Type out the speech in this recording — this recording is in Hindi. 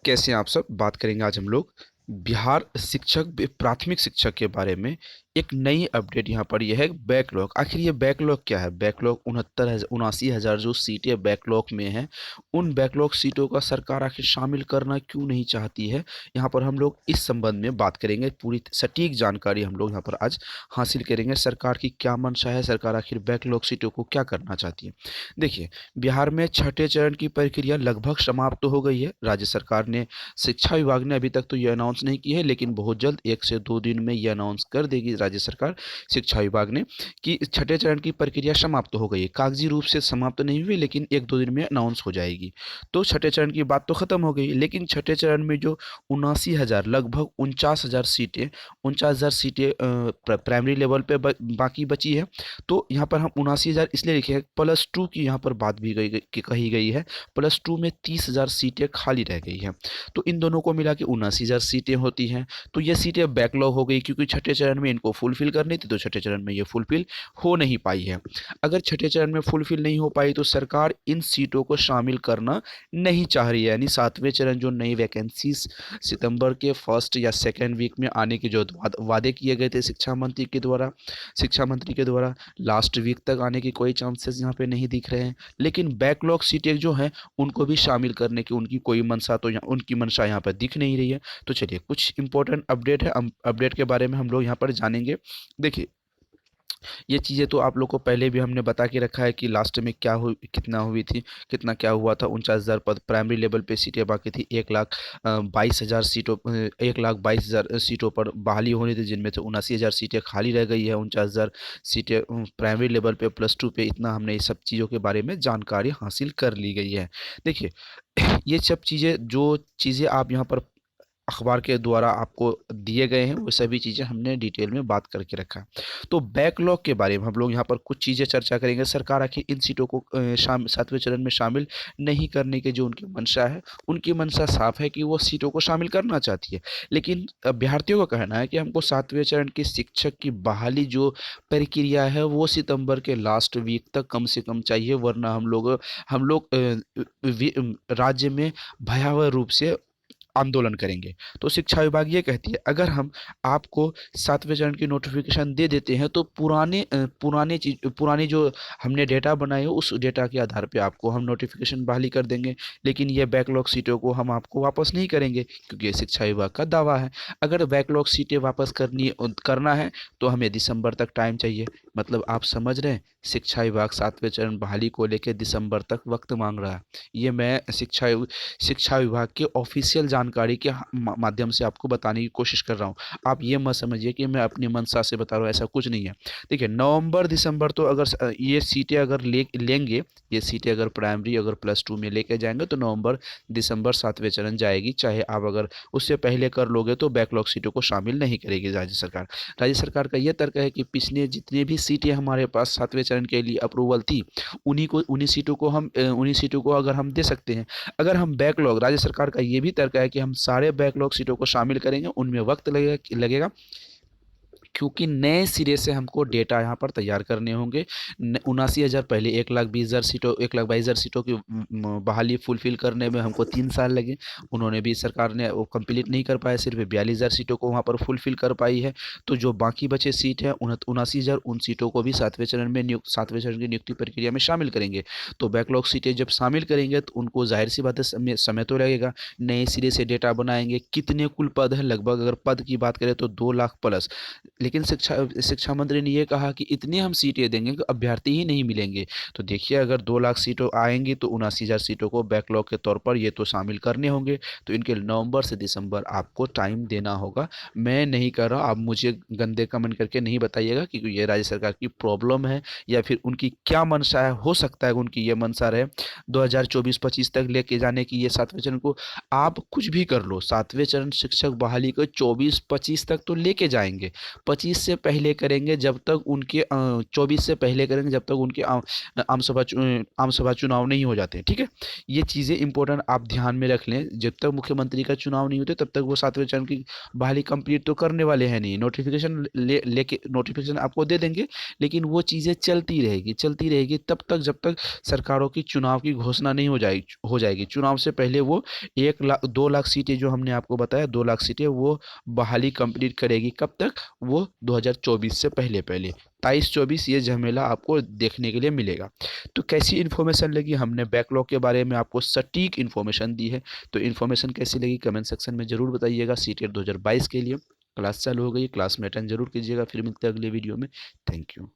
कैसे हैं आप सब। बात करेंगे आज हम लोग बिहार शिक्षक प्राथमिक शिक्षक के बारे में। एक नई अपडेट यहाँ पर यह है बैकलॉग। आखिर ये बैकलॉग क्या है? बैकलॉग 79,000 जो सीटें बैकलॉग में हैं, उन बैकलॉग सीटों का सरकार आखिर शामिल करना क्यों नहीं चाहती है, यहाँ पर हम लोग इस संबंध में बात करेंगे। पूरी सटीक जानकारी हम लोग यहाँ पर आज हासिल करेंगे। सरकार की क्या मंशा है, सरकार आखिर बैकलॉग सीटों को क्या करना चाहती है। देखिए, बिहार में छठे चरण की प्रक्रिया लगभग समाप्त तो हो गई है। राज्य सरकार ने, शिक्षा विभाग ने अभी तक तो ये अनाउंस नहीं की है, लेकिन बहुत जल्द 1 से 2 दिन में ये अनाउंस कर देगी राज्य सरकार, शिक्षा विभाग ने, कि छठे चरण की प्रक्रिया समाप्त हो गई है। कागजी रूप से समाप्त नहीं हुई, लेकिन 1-2 दिन में अनाउंस हो जाएगी। तो छठे चरण की बात तो खत्म हो गई, लेकिन छठे चरण में जो 79,000 लगभग 49,000 सीटें प्राइमरी लेवल पे बाकी बची है। तो यहाँ पर हम 79,000 इसलिए लिखे हैं, +2 की यहाँ पर बात भी कही गई है। +2 में 30,000 सीटें खाली रह गई हैं। तो इन दोनों को मिला के 79,000 सीटें होती हैं। तो ये सीटें बैकलॉग हो गई, क्योंकि छठे चरण में इनको फुलफिल करनी थी, तो छठे चरण में ये फुलफिल हो नहीं पाई है। अगर छठे चरण में फुलफिल नहीं हो पाई, तो सरकार इन सीटों को शामिल करना नहीं चाह रही है। यानी 7वें चरण जो नई वैकेंसीज सितंबर के फर्स्ट या सेकेंड वीक में आने के जो वादे किए गए थे शिक्षा मंत्री के द्वारा लास्ट वीक तक आने की कोई चांसेस यहाँ पे नहीं दिख रहे हैं। लेकिन बैकलॉग सीटें जो हैं, उनको भी शामिल करने की उनकी कोई मंशा तो उनकी मंशा यहाँ पर दिख नहीं रही है। तो चलिए, कुछ इंपॉर्टेंट अपडेट है, अपडेट के बारे में हम लोग यहाँ पर जानेंगे। देखिए, ये चीज़ें तो आप लोग को पहले भी हमने बता के रखा है कि लास्ट में क्या हुई, कितना हुई थी, कितना क्या हुआ था। 49,000 पद प्राइमरी लेवल पे सीटें बाकी थी। 1,22,000 सीटों 1,22,000 सीटों पर बहाली होनी थी, जिनमें से 79,000 सीटें खाली रह गई है। 49,000 सीटें प्राइमरी लेवल पे +2 पे, इतना हमने इस सब चीज़ों के बारे में जानकारी हासिल कर ली गई है। देखिए, ये सब चीज़ें, जो चीज़ें आप यहाँ पर अखबार के द्वारा आपको दिए गए हैं, वो सभी चीज़ें हमने डिटेल में बात करके रखा है। तो बैकलॉग के बारे में हम लोग यहाँ पर कुछ चीज़ें चर्चा करेंगे। सरकार आखिर इन सीटों को 7वें चरण में शामिल नहीं करने की जो उनकी मंशा है, उनकी मंशा साफ है कि वो सीटों को शामिल करना चाहती है। लेकिन अभ्यर्थियों का कहना है कि हमको 7वें चरण के शिक्षक की बहाली जो प्रक्रिया है, वो सितंबर के लास्ट वीक तक कम से कम चाहिए, वरना हम लोग राज्य में भयावह रूप से आंदोलन करेंगे। तो शिक्षा विभाग ये कहती है, अगर हम आपको 7वें चरण की नोटिफिकेशन दे देते हैं, तो पुरानी जो हमने डेटा बनाए हो, उस डेटा के आधार पे आपको हम नोटिफिकेशन बहाली कर देंगे। लेकिन ये बैकलॉग सीटों को हम आपको वापस नहीं करेंगे, क्योंकि ये शिक्षा विभाग का दावा है। अगर बैकलॉग सीटें वापस करना है, तो हमें दिसंबर तक टाइम चाहिए। मतलब आप समझ रहे हैं, शिक्षा विभाग 7वें चरण बहाली को लेकर दिसंबर तक वक्त मांग रहा है। ये मैं शिक्षा विभाग के ऑफिशियल जानकारी के माध्यम से आपको बताने की कोशिश कर रहा हूँ। आप ये मत समझिए कि मैं अपनी मंशा से बता रहा हूँ, ऐसा कुछ नहीं है। देखिए, नवंबर दिसंबर तो अगर ये सीटें अगर लेंगे, ये सीटें अगर प्राइमरी अगर +2 में लेके जाएंगे, तो नवंबर दिसंबर 7वें चरण जाएगी। चाहे आप अगर उससे पहले कर लोगे, तो बैकलॉग सीटों को शामिल नहीं करेगी राज्य सरकार। राज्य सरकार का यह तर्क है कि पिछले जितनी भी सीटें हमारे पास 7वें चरण के लिए अप्रूवल थी, उन्हीं सीटों को अगर हम दे सकते हैं। अगर हम बैकलॉग, राज्य सरकार का ये भी तर्क है कि हम सारे बैकलॉग सीटों को शामिल करेंगे, उनमें वक्त लगेगा, क्योंकि नए सिरे से हमको डेटा यहाँ पर तैयार करने होंगे। 79,000 पहले 1,22,000 सीटों की बहाली फुलफिल करने में हमको 3 साल लगे। उन्होंने भी, सरकार ने वो कंप्लीट नहीं कर पाया, सिर्फ 42,000 सीटों को वहाँ पर फुलफिल कर पाई है। तो जो बाकी बचे सीट हैं 79,000, उन सीटों को भी 7वें चरण की नियुक्ति प्रक्रिया में शामिल करेंगे। तो बैकलॉग सीटें जब शामिल करेंगे, तो उनको जाहिर सी बात है, समय तो लगेगा। नए सिरे से डेटा बनाएंगे, कितने कुल पद है, लगभग अगर पद की बात करें तो 2 लाख प्लस। लेकिन शिक्षा मंत्री ने ये कहा कि इतनी हम सीटें देंगे कि अभ्यर्थी ही नहीं मिलेंगे। तो देखिए, अगर 2 लाख सीटों आएंगी, तो 79,000 सीटों को बैकलॉग के तौर पर ये तो शामिल करने होंगे। तो इनके नवंबर से दिसंबर आपको टाइम देना होगा। मैं नहीं कर रहा, आप मुझे गंदे कमेंट करके नहीं बताइएगा कि ये राज्य सरकार की प्रॉब्लम है या फिर उनकी क्या मंशा है। हो सकता है उनकी ये मंशा रहे 2024-25 तक लेके जाने की ये 7वें चरण को। आप कुछ भी कर लो, 7वें चरण शिक्षक बहाली को 24-25 तक तो लेके जाएंगे। 25 से पहले करेंगे जब तक उनके 24 से पहले करेंगे जब तक उनके आम सभा चुनाव नहीं हो जाते हैं, ठीक है। ये चीज़ें इंपॉर्टेंट आप ध्यान में रख लें। जब तक मुख्यमंत्री का चुनाव नहीं होते तब तक वो 7वें चरण की बहाली कंप्लीट तो करने वाले हैं नहीं। नोटिफिकेशन लेके नोटिफिकेशन आपको दे देंगे, लेकिन वो चीज़ें चलती रहेगी तब तक जब तक सरकारों की चुनाव की घोषणा नहीं हो जाएगी। चुनाव से पहले वो 2 लाख सीटें जो हमने आपको बताया, 2 लाख सीटें वो बहाली कंप्लीट करेगी। कब तक? वो 2024 से पहले पहले 23-24 ये झमेला आपको देखने के लिए मिलेगा। तो कैसी इन्फॉर्मेशन लगी? हमने बैकलॉग के बारे में आपको सटीक इन्फॉर्मेशन दी है। तो इन्फॉर्मेशन कैसी लगी कमेंट सेक्शन में ज़रूर बताइएगा। सीटेट 2022 के लिए क्लास चालू हो गई, क्लास में अटेंड जरूर कीजिएगा। फिर मिलते हैं अगले वीडियो में। Thank you.